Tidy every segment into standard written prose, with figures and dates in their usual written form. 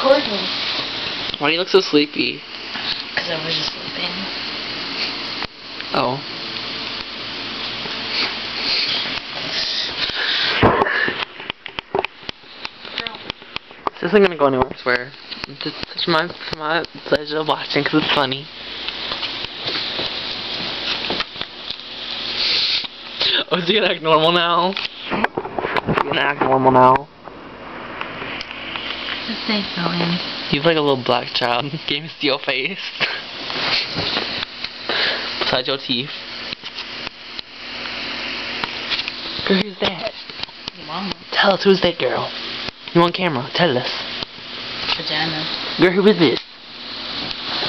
recording. Why do you look so sleepy? Because I was just sleeping. Oh. This isn't gonna go anywhere, I swear. It's just for my pleasure of watching because it's funny. Oh, is he gonna act normal now? Is he gonna act normal now? Just say so, in. He's like a little black child. Gave me steel face. Besides your teeth. Girl, who's that? Your mama. Tell us, who's that girl? You on camera? Tell us. Vagina. Girl, who is it?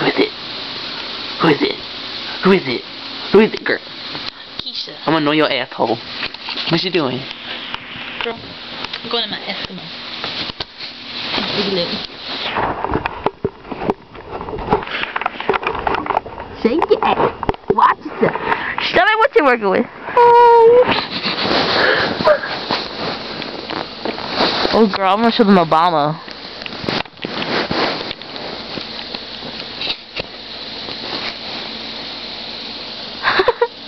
Who is it? Who is it? Who is it? Who is it, girl? Keisha. I'm gonna know your asshole. What you doing? Girl, I'm going to my Eskimo. Shake your ass. Watch yourself. Tell me what you're working with. Oh, girl, I'm gonna show them Obama.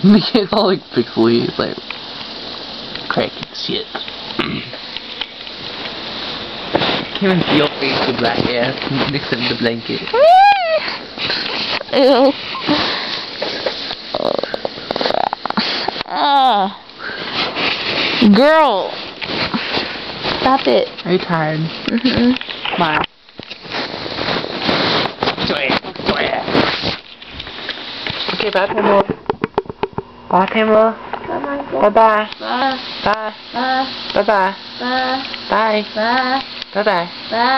It's all like pixely. It's like cracking shit. Can't even see your face with black ass mixed in the blanket. Ew. Girl. Stop it. Are you tired? Bye. Okay, bye, Pamela. Bye, Pamela. Bye-bye. Bye. Bye. Bye. Bye-bye. Bye. Bye. Bye. Bye-bye. Bye.